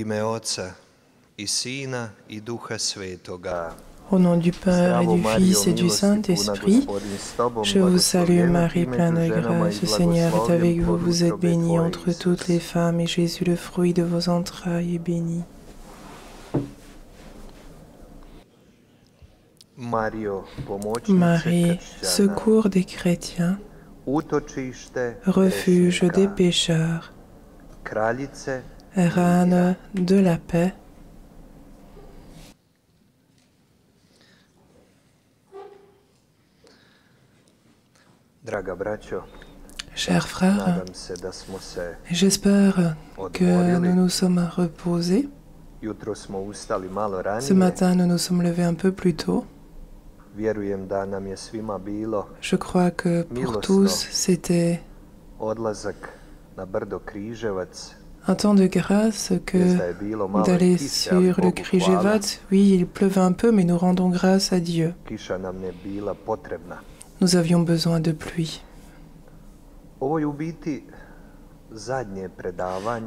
ime Oca i Sina i Duha Svetoga. Au nom du Père et du Fils et du Saint-Esprit, je vous salue Marie, pleine de grâce, le Seigneur est avec vous, vous êtes bénie entre toutes les femmes, et Jésus, le fruit de vos entrailles, est béni. Marie, secours des chrétiens, refuge des pécheurs, reine de la paix, chers frères, j'espère que nous nous sommes reposés. Ce matin, nous nous sommes levés un peu plus tôt. Je crois que pour tous, c'était un temps de grâce que d'aller sur le Križevac. Oui, il pleuvait un peu, mais nous rendons grâce à Dieu. Nous avions besoin de pluie.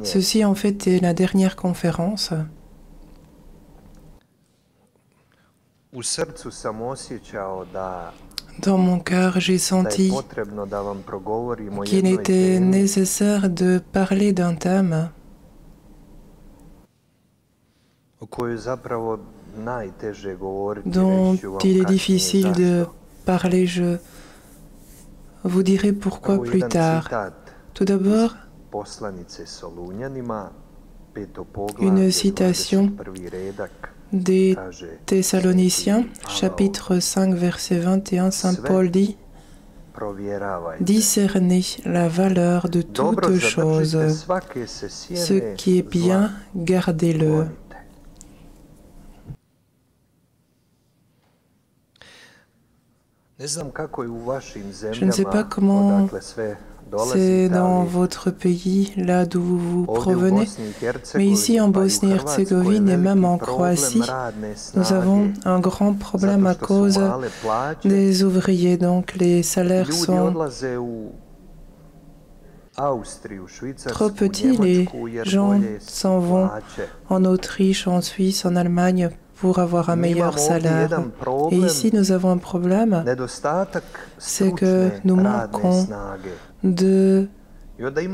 Ceci, en fait, est la dernière conférence. Dans mon cœur, j'ai senti qu'il était nécessaire de parler d'un thème dont il est difficile de parler. Je vous dirai pourquoi plus tard. Tout d'abord, une citation des Thessaloniciens, chapitre 5, verset 21, Saint Paul dit « Discernez la valeur de toute chose, ce qui est bien, gardez-le. » Je ne sais pas comment c'est dans votre pays, là d'où vous provenez, mais ici en Bosnie-Herzégovine et même en Croatie, nous avons un grand problème à cause des ouvriers. Donc les salaires sont trop petits, les gens s'en vont en Autriche, en Suisse, en Allemagne pour avoir un meilleur salaire. Et ici, nous avons un problème, c'est que nous manquons de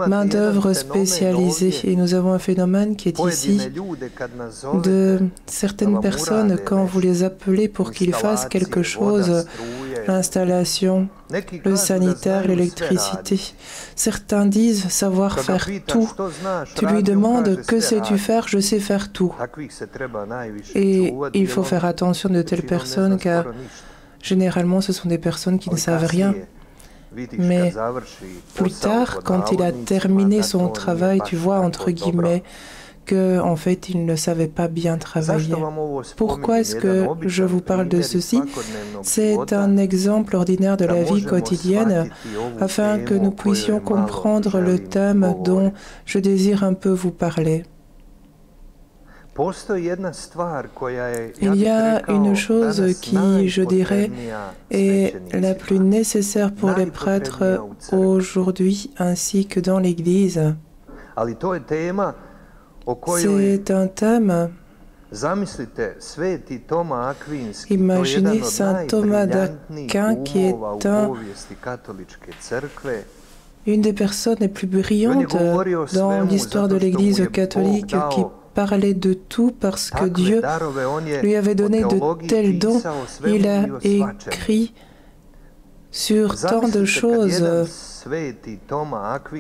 main-d'œuvre spécialisée. Et nous avons un phénomène qui est ici de certaines personnes, quand vous les appelez pour qu'ils fassent quelque chose, l'installation, le sanitaire, l'électricité, certains disent savoir faire tout. Tu lui demandes que sais-tu faire, je sais faire tout. Et il faut faire attention de telles personnes car généralement ce sont des personnes qui ne savent rien. Mais plus tard, quand il a terminé son travail, tu vois, entre guillemets, qu'en fait, il ne savait pas bien travailler. Pourquoi est-ce que je vous parle de ceci? C'est un exemple ordinaire de la vie quotidienne, afin que nous puissions comprendre le thème dont je désire un peu vous parler. Il y a une chose qui, je dirais, est la plus nécessaire pour les prêtres aujourd'hui ainsi que dans l'Église. C'est un thème. Imaginez Saint Thomas d'Aquin qui est une des personnes les plus brillantes dans l'histoire de l'Église catholique qui parlait de tout parce que Dieu lui avait donné de tels dons. Il a écrit sur tant de choses.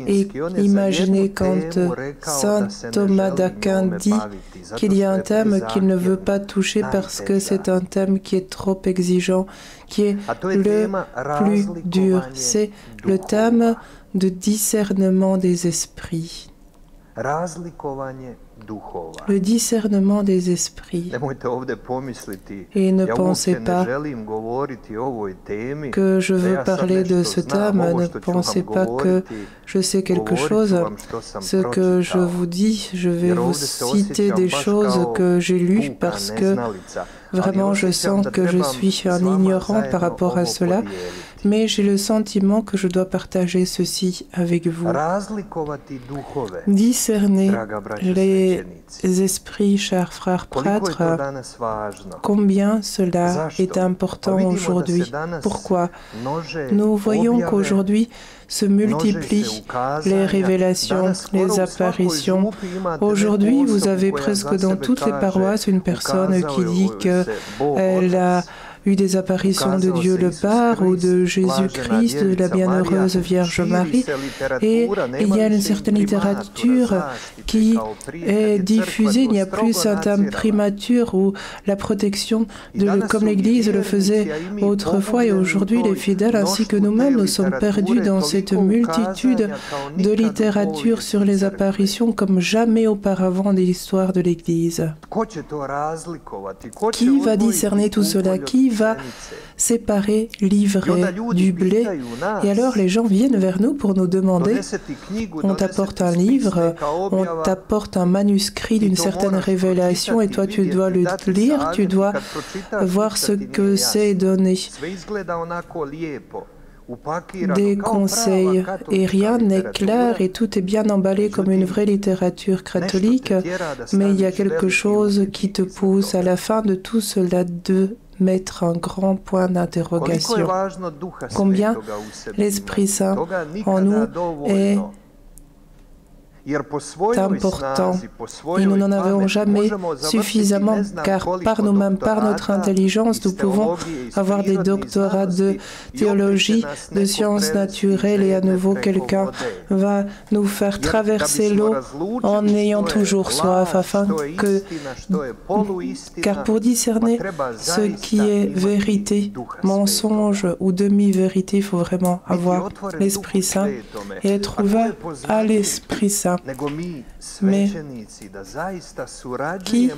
Et imaginez quand Saint Thomas d'Aquin dit qu'il y a un thème qu'il ne veut pas toucher parce que c'est un thème qui est trop exigeant, qui est le plus dur. C'est le thème de discernement des esprits. Le discernement des esprits. Et ne pensez pas que je veux parler de ce thème, ne pensez pas que je sais quelque chose. Ce que je vous dis, je vais vous citer des choses que j'ai lues parce que vraiment je sens que je suis un ignorant par rapport à cela. mais j'ai le sentiment que je dois partager ceci avec vous. Discerner les esprits, chers frères prêtres, combien cela est important aujourd'hui. Pourquoi? Nous voyons qu'aujourd'hui se multiplient les révélations, les apparitions. Aujourd'hui, vous avez presque dans toutes les paroisses une personne qui dit qu'elle a eu des apparitions de Dieu le Père ou de Jésus-Christ, de la bienheureuse Vierge Marie. Et il y a une certaine littérature qui est diffusée. Il n'y a plus cette imprimature ou la protection, comme l'Église le faisait autrefois. Et aujourd'hui, les fidèles ainsi que nous-mêmes, nous sommes perdus dans cette multitude de littérature sur les apparitions comme jamais auparavant de l'histoire de l'Église. Qui va discerner tout cela? Qui va séparer l'ivraie du blé? Et alors les gens viennent vers nous pour nous demander, on t'apporte un livre, on t'apporte un manuscrit d'une certaine révélation et toi tu dois le lire, tu dois voir ce que c'est donné. Des conseils et rien n'est clair et tout est bien emballé comme une vraie littérature catholique, mais il y a quelque chose qui te pousse à la fin de tout cela de mettre un grand point d'interrogation. Combien l'Esprit Saint en nous est important et nous n'en avons jamais suffisamment car par nous-mêmes, par notre intelligence, nous pouvons avoir des doctorats de théologie, de sciences naturelles et à nouveau quelqu'un va nous faire traverser l'eau en ayant toujours soif afin que, car pour discerner ce qui est vérité, mensonge ou demi-vérité, il faut vraiment avoir l'Esprit Saint et être ouvert à l'Esprit Saint. Mais qui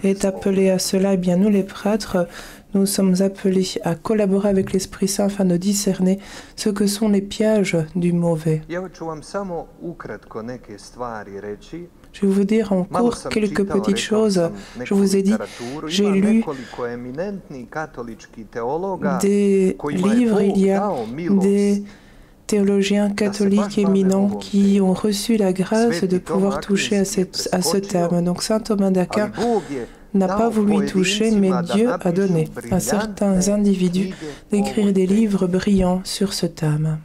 est appelé à cela? Eh bien, nous les prêtres, nous sommes appelés à collaborer avec l'Esprit Saint afin de discerner ce que sont les pièges du mauvais. Je vais vous dire en cours quelques petites choses. Je vous ai dit, j'ai lu des livres, il y a des théologiens catholiques éminents qui ont reçu la grâce de pouvoir toucher à ce thème. Donc saint Thomas d'Aquin n'a pas voulu y toucher, mais Dieu a donné à certains individus d'écrire des livres brillants sur ce thème.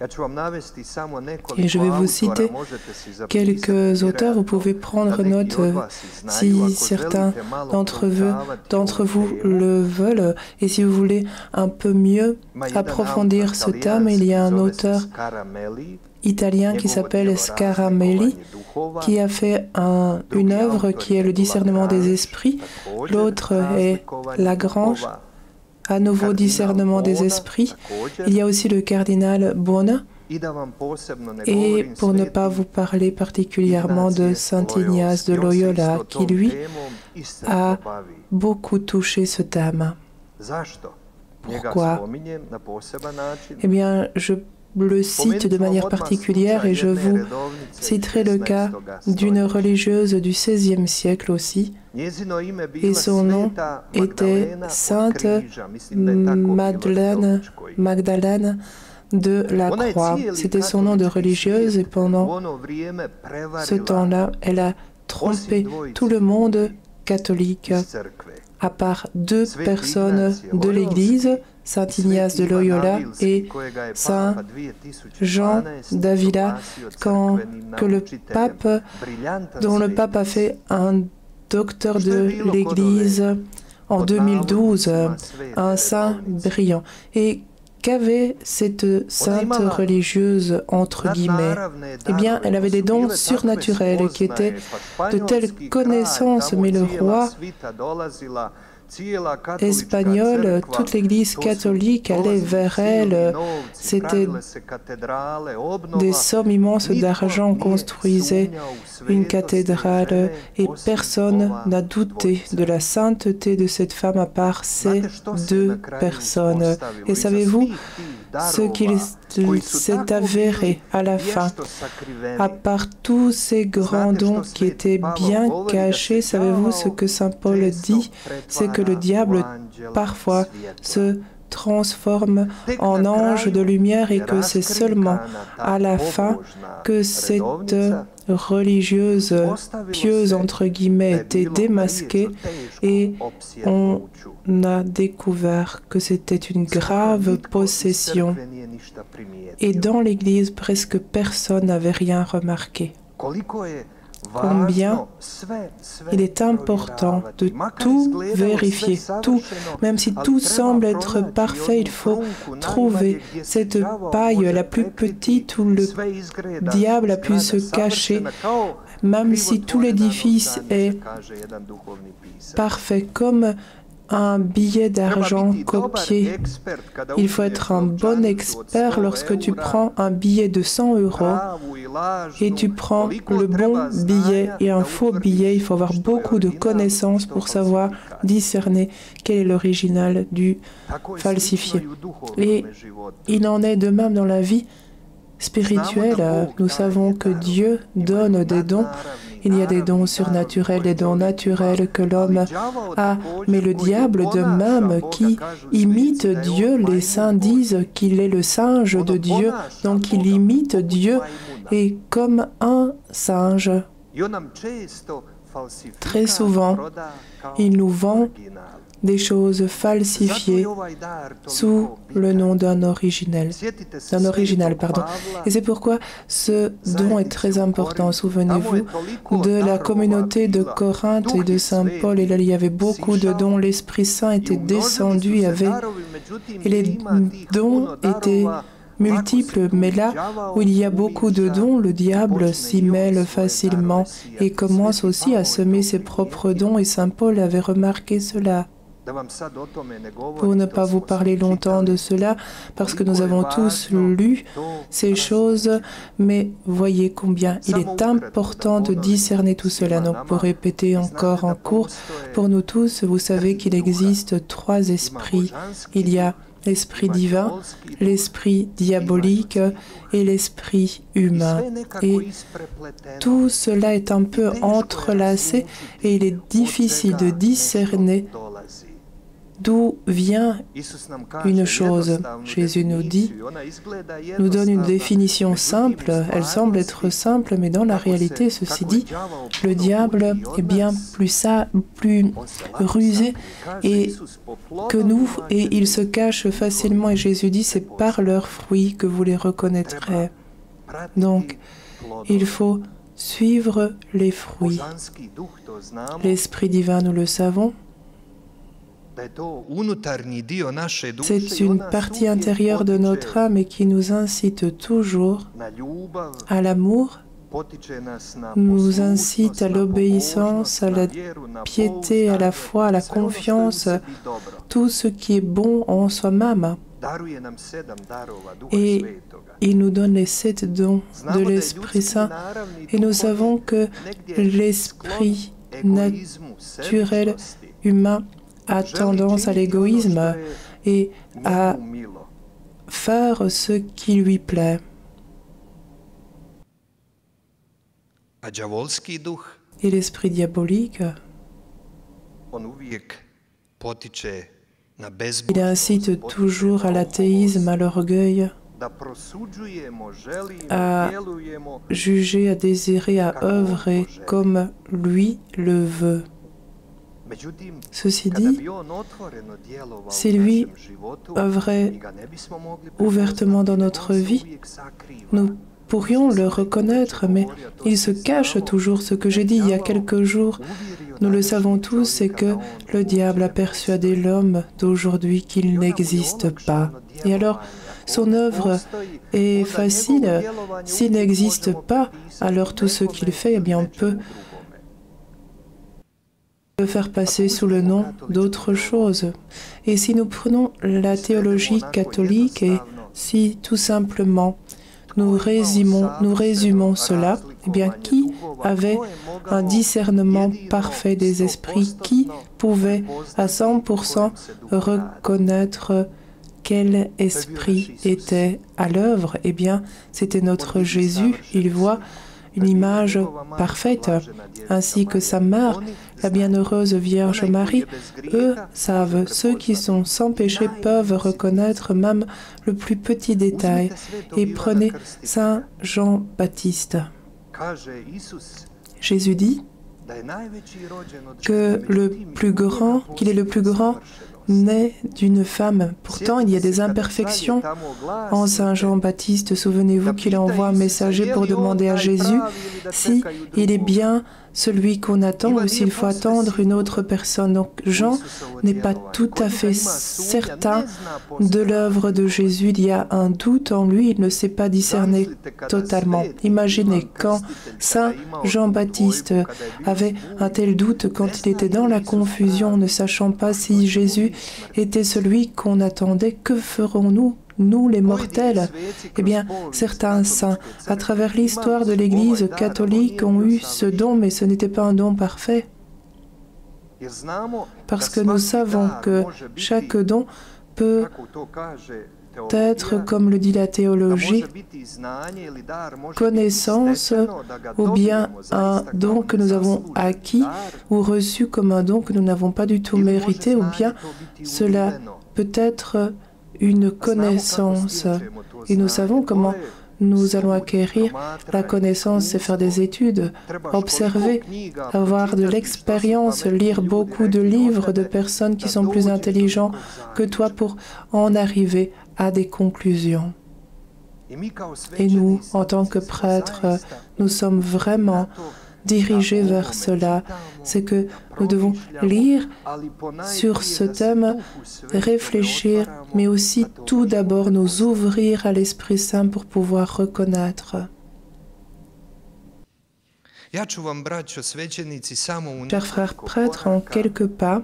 Et je vais vous citer quelques auteurs, vous pouvez prendre note si certains d'entre vous le veulent. Et si vous voulez un peu mieux approfondir ce thème, il y a un auteur italien qui s'appelle Scaramelli, qui a fait une œuvre qui est le discernement des esprits. L'autre est Lagrange, à nouveau discernement des esprits. Il y a aussi le cardinal Bona. Et pour ne pas vous parler particulièrement de saint Ignace de Loyola, qui lui a beaucoup touché ce thème. Pourquoi? Eh bien, je le cite de manière particulière et je vous citerai le cas d'une religieuse du XVIe siècle aussi. Et son nom était Sainte Magdalene de la Croix. C'était son nom de religieuse et pendant ce temps-là, elle a trompé tout le monde catholique, à part deux personnes de l'Église, saint Ignace de Loyola et saint Jean d'Avila, dont le pape a fait un docteur de l'Église en 2012, un saint brillant. Et qu'avait cette sainte religieuse, entre guillemets? Eh bien, elle avait des dons surnaturels qui étaient de telles connaissances, mais le roi espagnol, toute l'Église catholique allait vers elle. C'était des sommes immenses d'argent, construisaient une cathédrale et personne n'a douté de la sainteté de cette femme à part ces deux personnes. Et savez-vous ce qu'il s'est avéré à la fin? À part tous ces grands dons qui étaient bien cachés, savez-vous ce que saint Paul dit? C'est que le diable parfois se transforme en ange de lumière et que c'est seulement à la fin que cette religieuse pieuse entre guillemets était démasquée et on a découvert que c'était une grave possession. Et dans l'Église, presque personne n'avait rien remarqué. Combien il est important de tout vérifier, tout, même si tout semble être parfait, il faut trouver cette paille la plus petite où le diable a pu se cacher, même si tout l'édifice est parfait comme un billet d'argent copié. Il faut être un bon expert lorsque tu prends un billet de 100 € et tu prends le bon billet et un faux billet. Il faut avoir beaucoup de connaissances pour savoir discerner quel est l'original du falsifié. Et il en est de même dans la vie spirituelle. Nous savons que Dieu donne des dons. Il y a des dons surnaturels, des dons naturels que l'homme a. Mais le diable de même qui imite Dieu, les saints disent qu'il est le singe de Dieu, donc il imite Dieu et comme un singe. Très souvent, il nous vend des choses falsifiées sous le nom d'un original. Et c'est pourquoi ce don est très important. Souvenez-vous de la communauté de Corinthe et de Saint Paul. Et là, il y avait beaucoup de dons. L'Esprit Saint était descendu et les dons étaient multiples, mais là où il y a beaucoup de dons, le diable s'y mêle facilement et commence aussi à semer ses propres dons. Et Saint Paul avait remarqué cela. Pour ne pas vous parler longtemps de cela, parce que nous avons tous lu ces choses, mais voyez combien il est important de discerner tout cela. Donc, pour répéter encore en cours, pour nous tous, vous savez qu'il existe 3 esprits. Il y a l'esprit divin, l'esprit diabolique et l'esprit humain. Et tout cela est un peu entrelacé et il est difficile de discerner d'où vient une chose. Jésus nous donne une définition simple, elle semble être simple, mais dans la réalité, ceci dit, le diable est bien plus rusé que nous, et il se cache facilement, et Jésus dit, c'est par leurs fruits que vous les reconnaîtrez. Donc, il faut suivre les fruits. L'Esprit divin, nous le savons, c'est une partie intérieure de notre âme et qui nous incite toujours à l'amour, nous incite à l'obéissance, à la piété, à la foi, à la confiance, tout ce qui est bon en soi-même. Et il nous donne les 7 dons de l'Esprit Saint. Et nous savons que l'esprit naturel humain a tendance à l'égoïsme et à faire ce qui lui plaît. Et l'esprit diabolique, il incite toujours à l'athéisme, à l'orgueil, à juger, à désirer, à œuvrer comme lui le veut. Ceci dit, si lui œuvrait ouvertement dans notre vie, nous pourrions le reconnaître, mais il se cache toujours. Ce que j'ai dit il y a quelques jours, nous le savons tous, c'est que le diable a persuadé l'homme d'aujourd'hui qu'il n'existe pas. Et alors, son œuvre est facile. S'il n'existe pas, alors tout ce qu'il fait, eh bien, on peut le faire passer sous le nom d'autre chose. Et si nous prenons la théologie catholique et si tout simplement nous résumons cela, eh bien, qui avait un discernement parfait des esprits, qui pouvait à 100% reconnaître quel esprit était à l'œuvre? Eh bien, c'était notre Jésus. Il voit une image parfaite, ainsi que sa mère, la bienheureuse Vierge Marie. Eux savent, ceux qui sont sans péché peuvent reconnaître même le plus petit détail. Et prenez Saint Jean-Baptiste. Jésus dit que qu'il est le plus grand né d'une femme. Pourtant, il y a des imperfections en Saint Jean-Baptiste. Souvenez-vous qu'il envoie un messager pour demander à Jésus si il est bien celui qu'on attend ou s'il faut attendre une autre personne. Donc Jean n'est pas tout à fait certain de l'œuvre de Jésus. Il y a un doute en lui, il ne sait pas discerner totalement. Imaginez quand Saint Jean-Baptiste avait un tel doute, quand il était dans la confusion, ne sachant pas si Jésus était celui qu'on attendait. Que ferons-nous, nous les mortels? Eh bien, certains saints, à travers l'histoire de l'Église catholique, ont eu ce don, mais ce n'était pas un don parfait. Parce que nous savons que chaque don peut être, comme le dit la théologie, connaissance, ou bien un don que nous avons acquis ou reçu comme un don que nous n'avons pas du tout mérité, ou bien cela peut être une connaissance. Et nous savons comment nous allons acquérir la connaissance, c'est faire des études, observer, avoir de l'expérience, lire beaucoup de livres de personnes qui sont plus intelligents que toi pour en arriver à des conclusions. Et nous, en tant que prêtres, nous sommes vraiment dirigés vers cela. C'est que nous devons lire sur ce thème, réfléchir, mais aussi tout d'abord nous ouvrir à l'Esprit Saint pour pouvoir reconnaître. Chers frères prêtres, en quelques pas,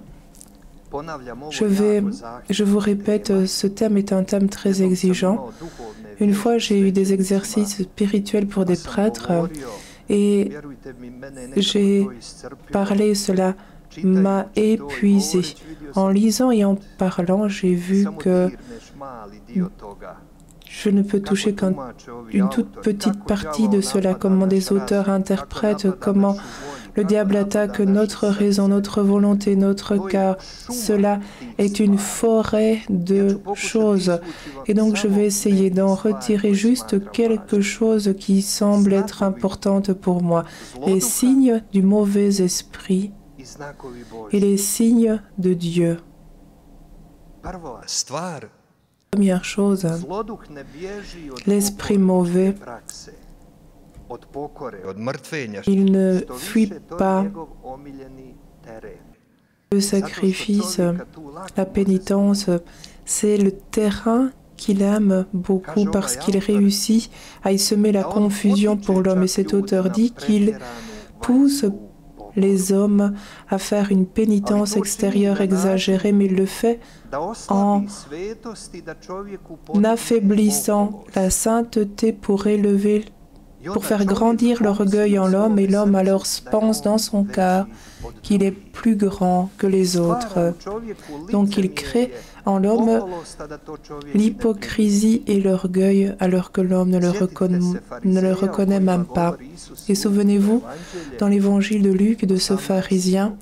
je vous répète, ce thème est un thème très exigeant. Une fois, j'ai eu des exercices spirituels pour des prêtres et j'ai parlé, cela m'a épuisé. En lisant et en parlant, j'ai vu que je ne peux toucher qu'une toute petite partie de cela, comment des auteurs interprètent, comment le diable attaque notre raison, notre volonté, notre cœur. Cela est une forêt de choses. Et donc je vais essayer d'en retirer juste quelque chose qui semble être importante pour moi. Les signes du mauvais esprit et les signes de Dieu. Première chose, l'esprit mauvais, il ne fuit pas le sacrifice, la pénitence, c'est le terrain qu'il aime beaucoup parce qu'il réussit à y semer la confusion pour l'homme. Et cet auteur dit qu'il pousse les hommes à faire une pénitence extérieure exagérée, mais il le fait en affaiblissant la sainteté pour faire grandir l'orgueil en l'homme, et l'homme alors pense dans son cœur qu'il est plus grand que les autres. Donc il crée en l'homme l'hypocrisie et l'orgueil alors que l'homme ne le reconnaît même pas. Et souvenez-vous, dans l'évangile de Luc, de ce pharisien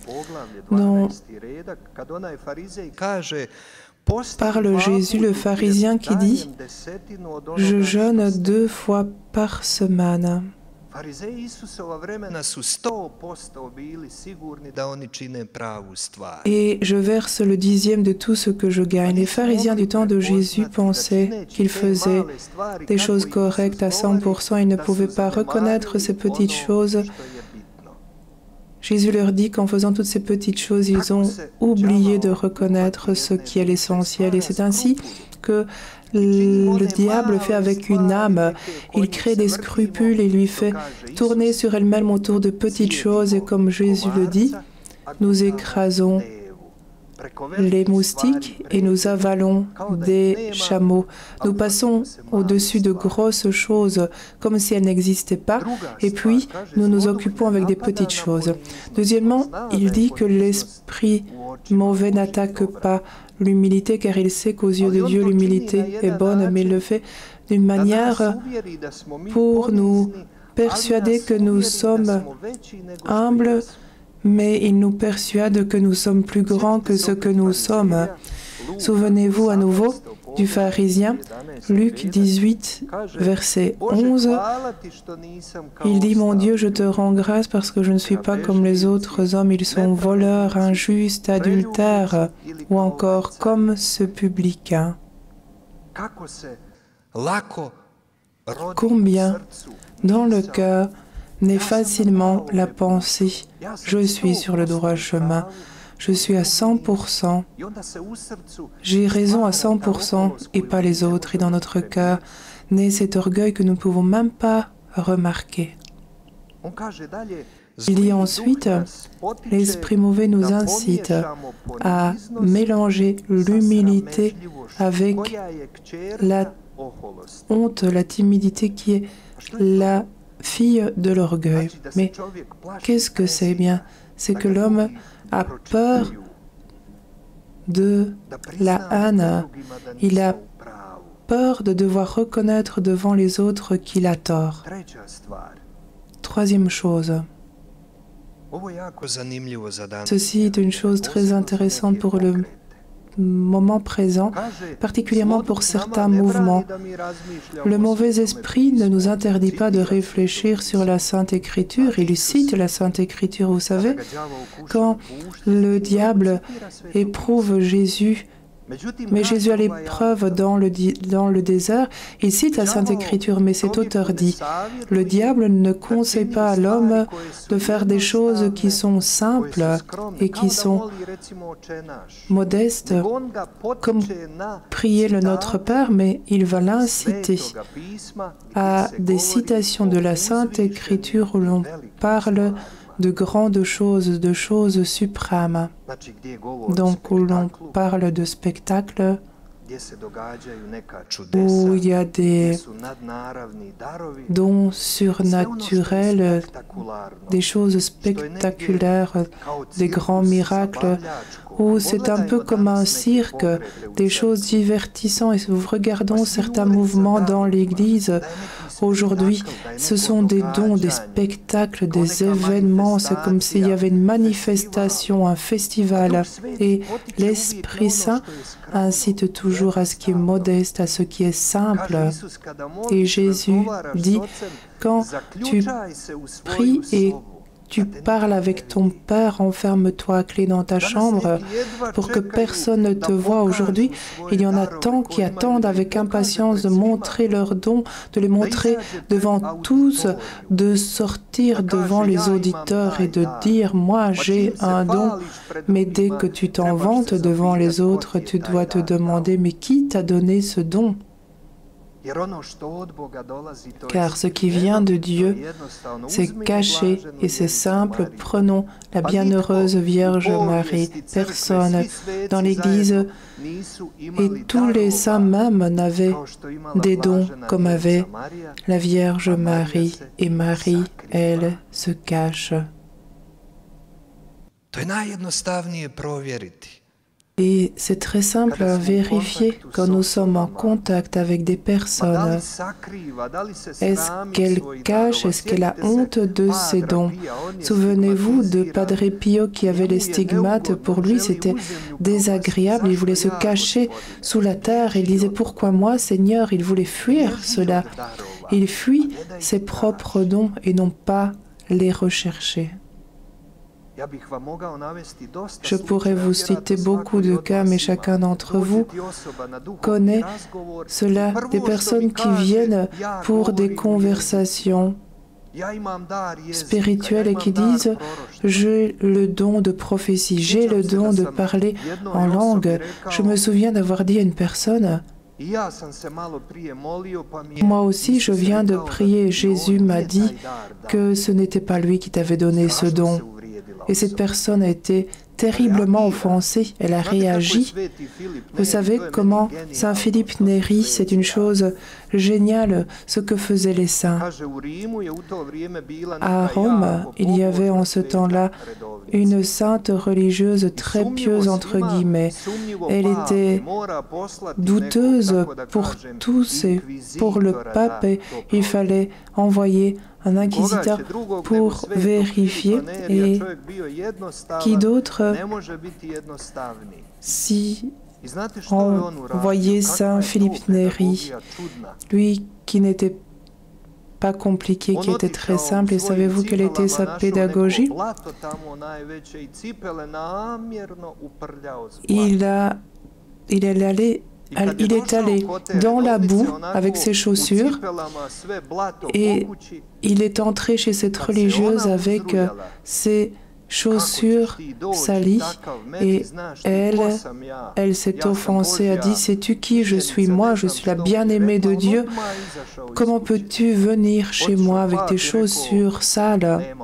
dont parle Jésus, le pharisien qui dit « Je jeûne 2 fois par semaine ». Et je verse le 10e de tout ce que je gagne. Les pharisiens du temps de Jésus pensaient qu'ils faisaient des choses correctes à 100%. Ils ne pouvaient pas reconnaître ces petites choses. Jésus leur dit qu'en faisant toutes ces petites choses, ils ont oublié de reconnaître ce qui est l'essentiel. Et c'est ainsi que le diable fait avec une âme. Il crée des scrupules et lui fait tourner sur elle-même autour de petites choses. Et comme Jésus le dit, nous écrasons les moustiques et nous avalons des chameaux. Nous passons au-dessus de grosses choses comme si elles n'existaient pas, et puis nous nous occupons avec des petites choses. Deuxièmement, il dit que l'esprit mauvais n'attaque pas l'humilité, car il sait qu'aux yeux de Dieu, l'humilité est bonne, mais il le fait d'une manière pour nous persuadés que nous sommes humbles, mais ils nous persuadent que nous sommes plus grands que ce que nous sommes. Souvenez-vous à nouveau du pharisien, Luc 18, verset 11. Il dit, « Mon Dieu, je te rends grâce parce que je ne suis pas comme les autres hommes, ils sont voleurs, injustes, adultères, ou encore comme ce publicain. » Combien dans le cœur naît facilement la pensée « Je suis sur le droit chemin ». Je suis à 100%, j'ai raison à 100% et pas les autres. Et dans notre cœur naît cet orgueil que nous ne pouvons même pas remarquer. Il dit ensuite, l'esprit mauvais nous incite à mélanger l'humilité avec la honte, la timidité qui est la fille de l'orgueil. Mais qu'est-ce que c'est bien? C'est que l'homme a peur de la haine. Il a peur de devoir reconnaître devant les autres qu'il a tort. Troisième chose. Ceci est une chose très intéressante pour le moment présent, particulièrement pour certains mouvements. Le mauvais esprit ne nous interdit pas de réfléchir sur la Sainte Écriture. Il cite la Sainte Écriture, vous savez, quand le diable éprouve Jésus, mais Jésus a l'épreuve dans le désert, il cite la Sainte Écriture, mais cet auteur dit « Le diable ne conseille pas à l'homme de faire des choses qui sont simples et qui sont modestes, comme prier le Notre Père, mais il va l'inciter à des citations de la Sainte Écriture où l'on parle de grandes choses, de choses suprêmes. Donc, où l'on parle de spectacles, où il y a des dons surnaturels, des choses spectaculaires, des grands miracles, où c'est un peu comme un cirque, des choses divertissantes. Et nous regardons certains mouvements dans l'Église aujourd'hui, ce sont des dons, des spectacles, des événements. C'est comme s'il y avait une manifestation, un festival. Et l'Esprit Saint incite toujours à ce qui est modeste, à ce qui est simple. Et Jésus dit, quand tu pries et tu parles avec ton Père, enferme-toi à clé dans ta chambre pour que personne ne te voie. Aujourd'hui, il y en a tant qui attendent avec impatience de montrer leurs dons, de les montrer devant tous, de sortir devant les auditeurs et de dire « Moi, j'ai un don ». Mais dès que tu t'en vantes devant les autres, tu dois te demander « Mais qui t'a donné ce don ?» Car ce qui vient de Dieu, c'est caché et c'est simple. Prenons la bienheureuse Vierge Marie. Personne dans l'Église et tous les saints même n'avaient des dons comme avait la Vierge Marie. Et Marie, elle, se cache. Et c'est très simple à vérifier quand nous sommes en contact avec des personnes. Est-ce qu'elle cache, est-ce qu'elle a honte de ses dons? Souvenez-vous de Padre Pio qui avait les stigmates. Pour lui, c'était désagréable. Il voulait se cacher sous la terre. Il disait « Pourquoi moi, Seigneur ?» Il voulait fuir cela. Il fuit ses propres dons et non pas les rechercher. Je pourrais vous citer beaucoup de cas, mais chacun d'entre vous connaît cela, des personnes qui viennent pour des conversations spirituelles et qui disent « J'ai le don de prophétie, j'ai le don de parler en langue ». Je me souviens d'avoir dit à une personne « Moi aussi, je viens de prier. Jésus m'a dit que ce n'était pas lui qui t'avait donné ce don. » Et cette personne a été terriblement offensée. Elle a réagi. Vous savez comment Saint Philippe Néri, c'est une chose géniale, ce que faisaient les saints. À Rome, il y avait en ce temps-là une sainte religieuse très pieuse, entre guillemets. Elle était douteuse pour tous et pour le pape. Et il fallait envoyer un inquisiteur pour vérifier. Et qui d'autre, si on voyait Saint Philippe Néri, lui qui n'était pas compliqué, qui était très simple, et savez-vous quelle était sa pédagogie? Il est allé dans la boue avec ses chaussures et il est entré chez cette religieuse avec ses chaussures salies et elle s'est offensée, a dit: sais-tu qui je suis? Moi, je suis la bien-aimée de Dieu. Comment peux-tu venir chez moi avec tes chaussures sales?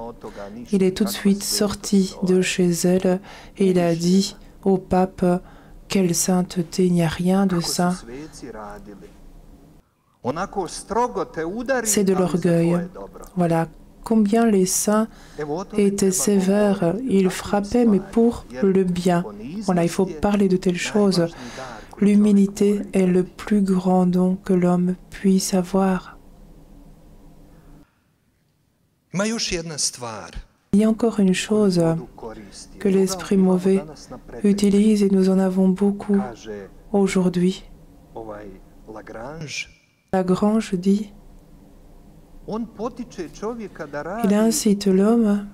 Il est tout de suite sorti de chez elle et il a dit au pape: quelle sainteté, il n'y a rien de saint. C'est de l'orgueil. Voilà combien les saints étaient sévères. Ils frappaient, mais pour le bien. Voilà, il faut parler de telles choses. L'humilité est le plus grand don que l'homme puisse avoir. Il y a encore une chose que l'esprit mauvais utilise, et nous en avons beaucoup aujourd'hui. Lagrange dit: il incite l'homme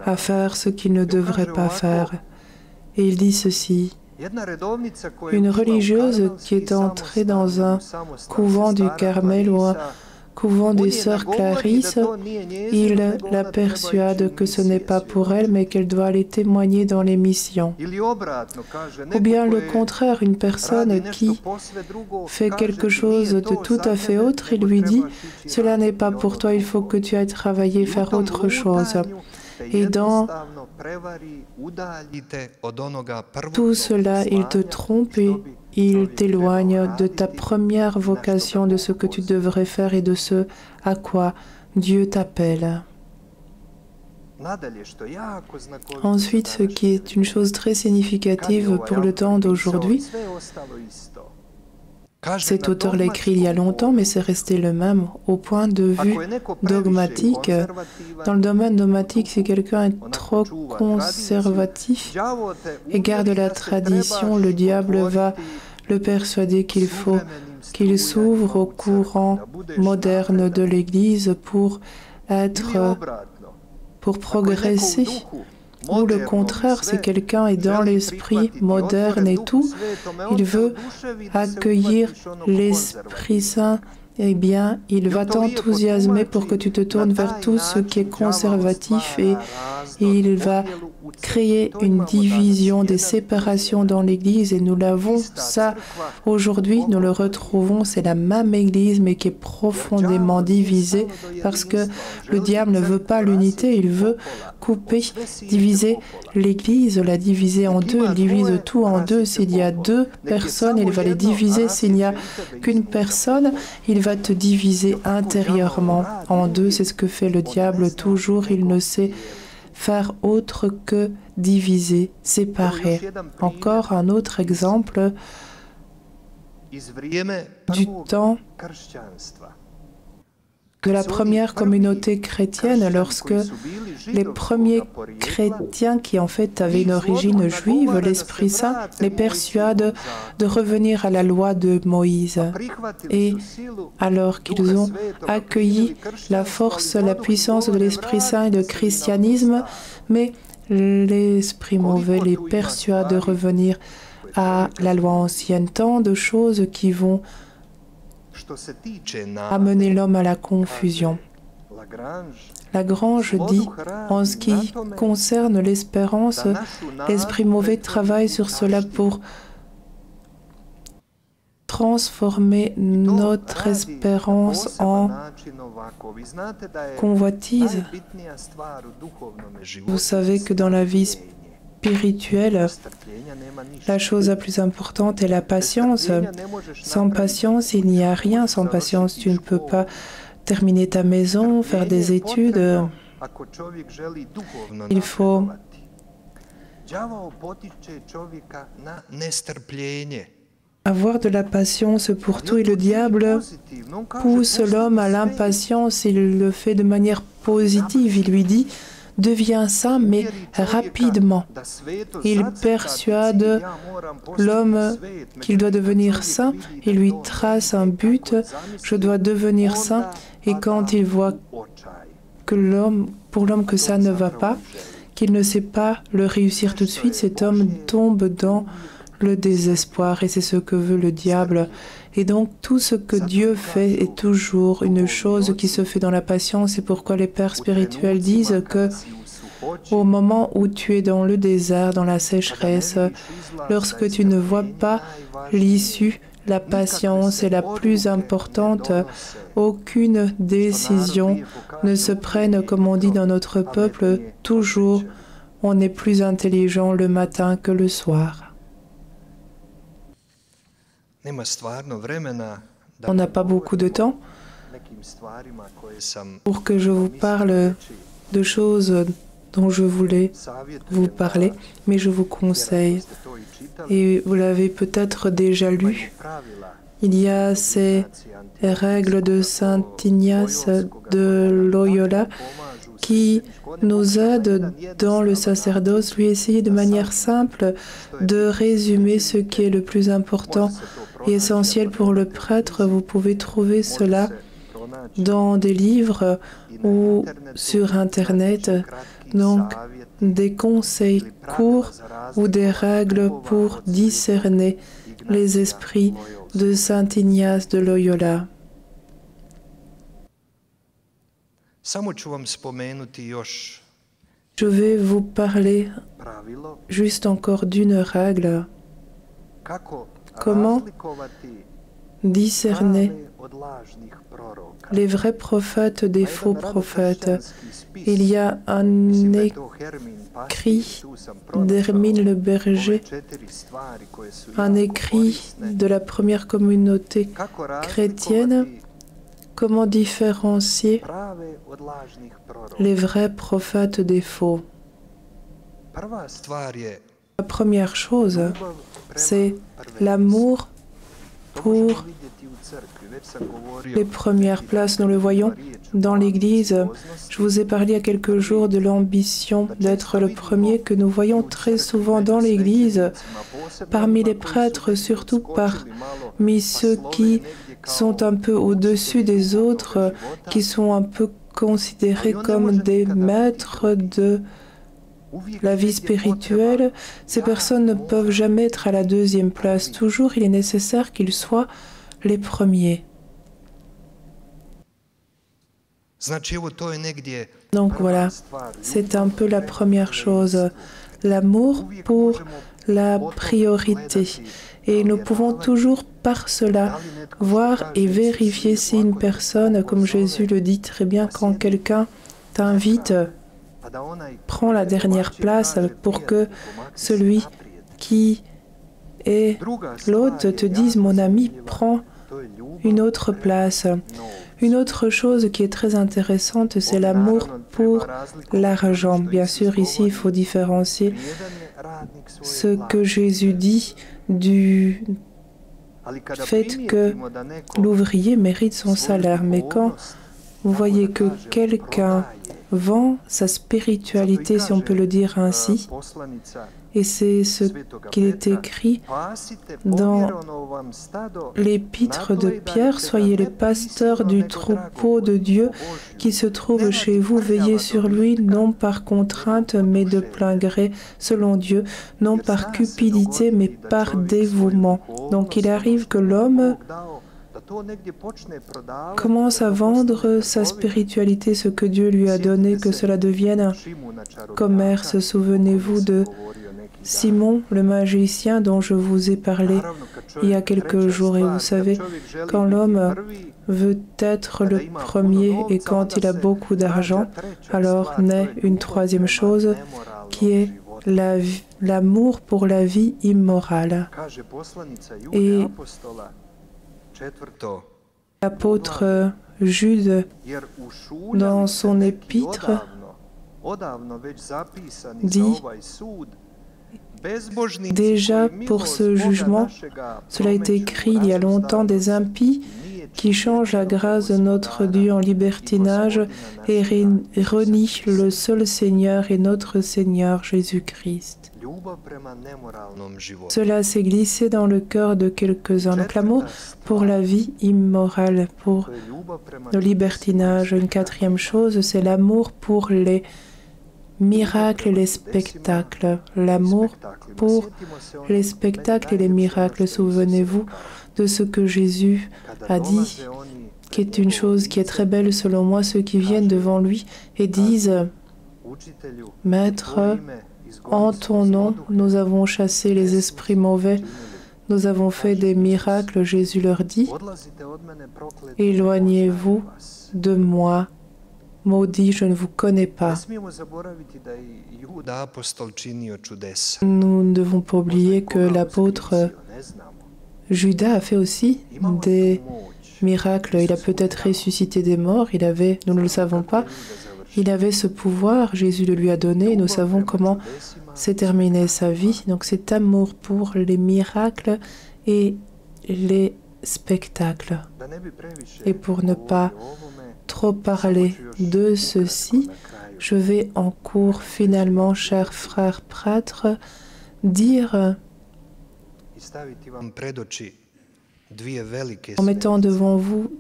à faire ce qu'il ne devrait pas faire. Et il dit ceci: une religieuse qui est entrée dans un couvent du Carmel ou un couvent des sœurs Clarisse, il la persuade que ce n'est pas pour elle, mais qu'elle doit aller témoigner dans les missions. Ou bien le contraire, une personne qui fait quelque chose de tout à fait autre, il lui dit: cela n'est pas pour toi, il faut que tu ailles travailler, faire autre chose. Et dans tout cela, il te trompe et il t'éloigne de ta première vocation, de ce que tu devrais faire et de ce à quoi Dieu t'appelle. Ensuite, ce qui est une chose très significative pour le temps d'aujourd'hui, cet auteur l'a écrit il y a longtemps, mais c'est resté le même au point de vue dogmatique. Dans le domaine dogmatique, si quelqu'un est trop conservatif et garde la tradition, le diable va le persuader qu'il faut qu'il s'ouvre au courant moderne de l'Église pour progresser. Ou le contraire, si quelqu'un est dans l'esprit moderne et tout, il veut accueillir l'Esprit Saint, eh bien, il va t'enthousiasmer pour que tu te tournes vers tout ce qui est conservatif et il va créer une division, des séparations dans l'Église, et nous l'avons, ça, aujourd'hui, nous le retrouvons, c'est la même Église, mais qui est profondément divisée, parce que le diable ne veut pas l'unité, il veut couper, diviser l'Église, la diviser en deux, il divise tout en deux. S'il y a deux personnes, il va les diviser. S'il n'y a qu'une personne, il va te diviser intérieurement en deux. C'est ce que fait le diable toujours, il ne sait faire autre que diviser, séparer. Encore un autre exemple du temps de la première communauté chrétienne, lorsque les premiers chrétiens qui en fait avaient une origine juive, l'Esprit Saint les persuade de revenir à la loi de Moïse. Et alors qu'ils ont accueilli la force, la puissance de l'Esprit Saint et le christianisme, mais l'Esprit mauvais les persuade de revenir à la loi ancienne. Tant de choses qui vont amener l'homme à la confusion. Lagrange dit, en ce qui concerne l'espérance, l'esprit mauvais travaille sur cela pour transformer notre espérance en convoitise. Vous savez que dans la vie spirituelle, la chose la plus importante est la patience. Sans patience, il n'y a rien. Sans patience, tu ne peux pas terminer ta maison, faire des études. Il faut avoir de la patience pour tout et le diable pousse l'homme à l'impatience. Il le fait de manière positive. Il lui dit « Deviens saint, mais rapidement ». Il persuade l'homme qu'il doit devenir saint. Il lui trace un but « Je dois devenir saint ». Et quand il voit que pour l'homme que ça ne va pas, qu'il ne sait pas le réussir tout de suite, cet homme tombe dans le désespoir, et c'est ce que veut le diable. Et donc tout ce que Dieu fait est toujours une chose qui se fait dans la patience. C'est pourquoi les pères spirituels disent que au moment où tu es dans le désert, dans la sécheresse, lorsque tu ne vois pas l'issue, la patience est la plus importante. Aucune décision ne se prenne, comme on dit dans notre peuple, toujours on est plus intelligent le matin que le soir. On n'a pas beaucoup de temps pour que je vous parle de choses dont je voulais vous parler, mais je vous conseille, et vous l'avez peut-être déjà lu, il y a ces règles de Saint Ignace de Loyola qui nous aident dans le sacerdoce, lui essayer de manière simple de résumer ce qui est le plus important et essentiel pour le prêtre. Vous pouvez trouver cela dans des livres ou sur Internet, donc des conseils courts ou des règles pour discerner les esprits de Saint Ignace de Loyola. Je vais vous parler juste encore d'une règle. Comment discerner les vrais prophètes des faux prophètes? Il y a un écrit d'Hermine le Berger, un écrit de la première communauté chrétienne. Comment différencier les vrais prophètes des faux? La première chose, c'est l'amour pour les premières places. Nous le voyons dans l'Église. Je vous ai parlé il y a quelques jours de l'ambition d'être le premier que nous voyons très souvent dans l'Église, parmi les prêtres, surtout parmi ceux qui sont un peu au-dessus des autres, qui sont un peu considérés comme des maîtres de la vie spirituelle. Ces personnes ne peuvent jamais être à la deuxième place. Toujours, il est nécessaire qu'ils soient les premiers. Donc voilà, c'est un peu la première chose, l'amour pour la priorité. Et nous pouvons toujours par cela voir et vérifier si une personne, comme Jésus le dit très bien, quand quelqu'un t'invite, prends la dernière place pour que celui qui est l'hôte te dise « Mon ami, prends une autre place ». Une autre chose qui est très intéressante, c'est l'amour pour l'argent. Bien sûr, ici, il faut différencier ce que Jésus dit du fait que l'ouvrier mérite son salaire. Mais quand vous voyez que quelqu'un vend sa spiritualité, si on peut le dire ainsi, et c'est ce qu'il est écrit dans l'épître de Pierre, « Soyez les pasteurs du troupeau de Dieu qui se trouve chez vous, veillez sur lui, non par contrainte, mais de plein gré, selon Dieu, non par cupidité, mais par dévouement. » Donc il arrive que l'homme commence à vendre sa spiritualité, ce que Dieu lui a donné, que cela devienne un commerce. Souvenez-vous de Simon, le magicien dont je vous ai parlé il y a quelques jours. Et vous savez, quand l'homme veut être le premier et quand il a beaucoup d'argent, alors naît une troisième chose qui est l'amour pour la vie immorale. Et l'apôtre Jude, dans son épître, dit Déjà, pour ce jugement, cela a été écrit il y a longtemps, des impies qui changent la grâce de notre Dieu en libertinage et renient le seul Seigneur et notre Seigneur Jésus-Christ. Cela s'est glissé dans le cœur de quelques-uns. Donc l'amour pour la vie immorale, pour le libertinage. Une quatrième chose, c'est l'amour pour les miracles et les spectacles. L'amour pour les spectacles et les miracles. Souvenez-vous de ce que Jésus a dit, qui est une chose qui est très belle selon moi, ceux qui viennent devant lui et disent « Maître, en ton nom, nous avons chassé les esprits mauvais, nous avons fait des miracles. » Jésus leur dit « Éloignez-vous de moi, maudit, je ne vous connais pas. » Nous ne devons pas oublier que l'apôtre Judas a fait aussi des miracles. Il a peut-être ressuscité des morts, nous ne le savons pas. Il avait ce pouvoir, Jésus le lui a donné, et nous savons comment s'est terminée sa vie. Donc cet amour pour les miracles et les spectacles. Et pour ne pas trop parler de ceci, je vais en cours finalement, chers frères prêtres, dire, en mettant devant vous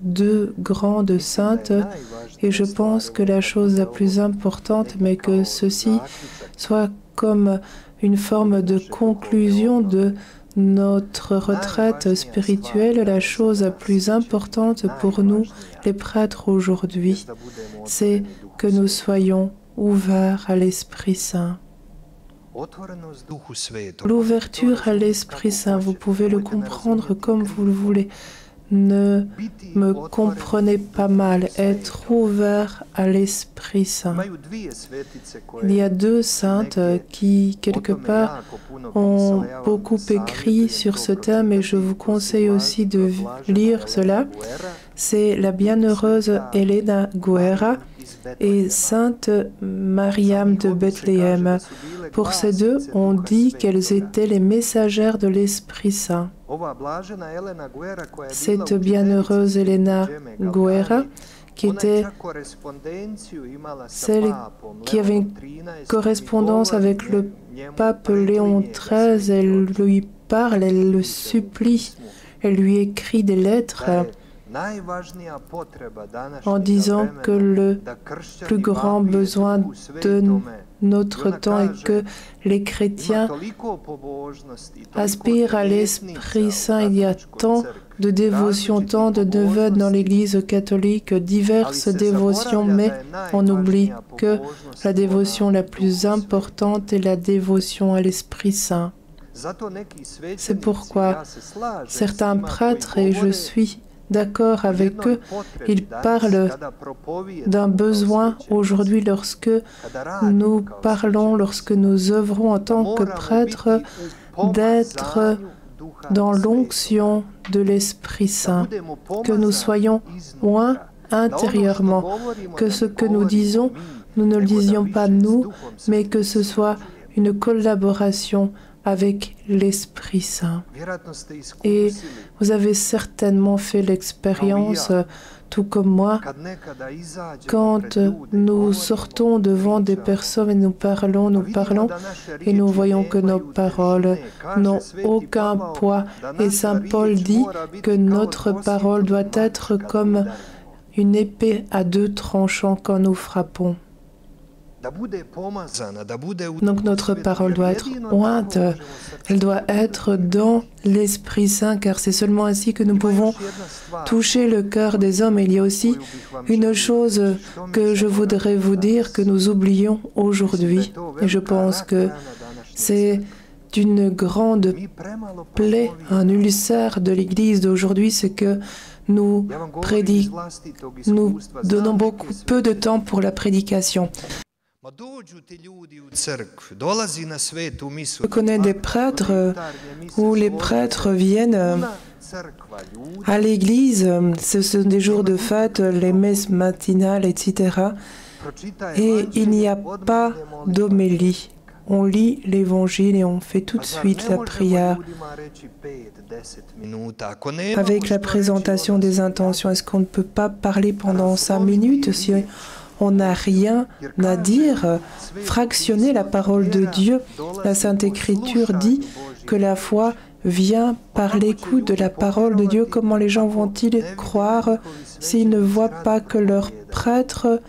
deux grandes saintes, et je pense que la chose la plus importante, mais que ceci soit comme une forme de conclusion de notre retraite spirituelle, la chose la plus importante pour nous, les prêtres aujourd'hui, c'est que nous soyons ouverts à l'Esprit Saint. L'ouverture à l'Esprit Saint, vous pouvez le comprendre comme vous le voulez. Ne me comprenez pas mal, être ouvert à l'Esprit Saint. Il y a deux saintes qui, quelque part, ont beaucoup écrit sur ce thème et je vous conseille aussi de lire cela. C'est la bienheureuse Elena Guerra et Sainte Mariam de Bethléem. Pour ces deux, on dit qu'elles étaient les messagères de l'Esprit Saint. Cette bienheureuse Elena Guerra, qui était celle qui avait une correspondance avec le pape Léon XIII, elle lui parle, elle le supplie, elle lui écrit des lettres en disant que le plus grand besoin de notre temps est que les chrétiens aspirent à l'Esprit Saint. Il y a tant de dévotions, tant de neveux dans l'Église catholique, diverses dévotions, mais on oublie que la dévotion la plus importante est la dévotion à l'Esprit Saint. C'est pourquoi certains prêtres, et je suis d'accord avec eux, ils parlent d'un besoin aujourd'hui lorsque nous parlons, lorsque nous œuvrons en tant que prêtres, d'être dans l'onction de l'Esprit Saint, que nous soyons loin intérieurement, que ce que nous disons, nous ne le disions pas nous, mais que ce soit une collaboration avec l'Esprit Saint. Et vous avez certainement fait l'expérience, tout comme moi, quand nous sortons devant des personnes et nous parlons, et nous voyons que nos paroles n'ont aucun poids. Et Saint Paul dit que notre parole doit être comme une épée à deux tranchants quand nous frappons. Donc notre parole doit être ointe, elle doit être dans l'Esprit Saint, car c'est seulement ainsi que nous pouvons toucher le cœur des hommes. Et il y a aussi une chose que je voudrais vous dire que nous oublions aujourd'hui, et je pense que c'est une grande plaie, un ulcère de l'Église d'aujourd'hui, c'est que nous donnons peu de temps pour la prédication. Je connais des prêtres où les prêtres viennent à l'église, ce sont des jours de fête, les messes matinales, etc. Et il n'y a pas d'homélie. on lit l'Évangile et on fait tout de suite la prière avec la présentation des intentions. Est-ce qu'on ne peut pas parler pendant 5 minutes si on n'a rien à dire? Fractionner la parole de Dieu. La Sainte Écriture dit que la foi vient par l'écoute de la parole de Dieu. Comment les gens vont-ils croire s'ils ne voient pas que leur prêtre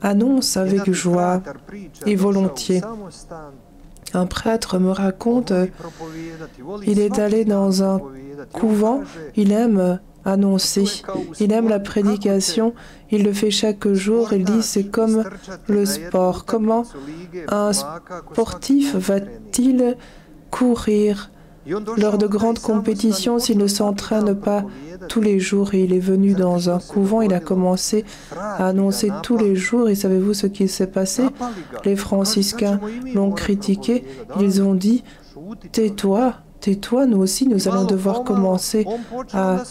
annonce avec joie et volontiers? Un prêtre me raconte, il est allé dans un couvent, il aime annoncer, il aime la prédication, il le fait chaque jour, il dit c'est comme le sport. Comment un sportif va-t-il courir lors de grandes compétitions s'il ne s'entraîne pas tous les jours? Et il est venu dans un couvent, il a commencé à annoncer tous les jours. Et savez-vous ce qui s'est passé? Les franciscains l'ont critiqué. Ils ont dit « Tais-toi, tais-toi, nous aussi, nous allons devoir commencer à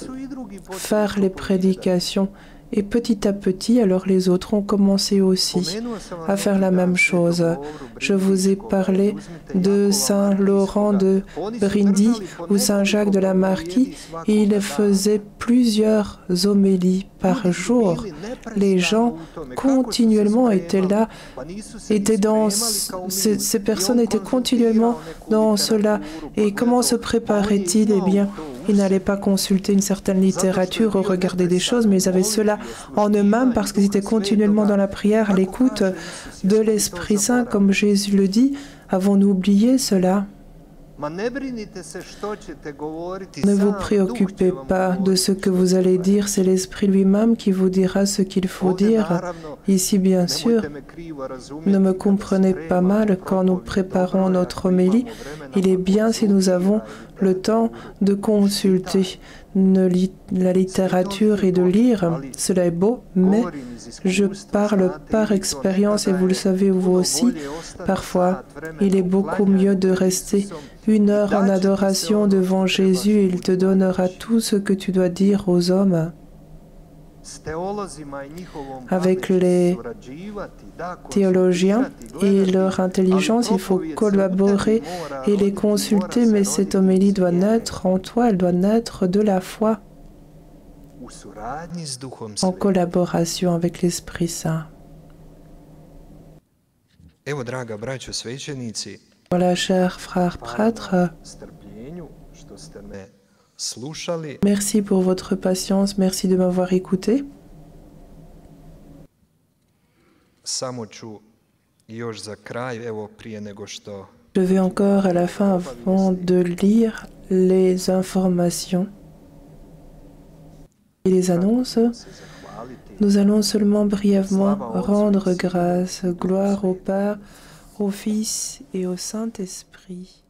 faire les prédications. » Et petit à petit, alors les autres ont commencé aussi à faire la même chose. Je vous ai parlé de Saint Laurent de Brindy ou Saint Jacques de la Marquis. Il faisait plusieurs homélies par jour. Les gens continuellement étaient là, ces personnes étaient continuellement dans cela. Et comment se préparaient-ils? Eh bien, ils n'allaient pas consulter une certaine littérature ou regarder des choses, mais ils avaient cela en eux-mêmes parce qu'ils étaient continuellement dans la prière, à l'écoute de l'Esprit Saint, comme Jésus le dit. Avons-nous oublié cela? Ne vous préoccupez pas de ce que vous allez dire, c'est l'Esprit lui-même qui vous dira ce qu'il faut dire. Ici, bien sûr, ne me comprenez pas mal, quand nous préparons notre homélie, il est bien si nous avons le temps de consulter la littérature et de lire. Cela est beau, mais je parle par expérience et vous le savez vous aussi. Parfois, il est beaucoup mieux de rester 1 heure en adoration devant Jésus. Il te donnera tout ce que tu dois dire aux hommes. Avec les théologiens et leur intelligence, il faut collaborer et les consulter, mais cette homélie doit naître en toi, elle doit naître de la foi, en collaboration avec l'Esprit Saint. Voilà, chers frères prêtres, merci pour votre patience, merci de m'avoir écouté. Je vais encore à la fin, avant de lire les informations et les annonces, nous allons seulement brièvement rendre grâce, gloire au Père, au Fils et au Saint-Esprit.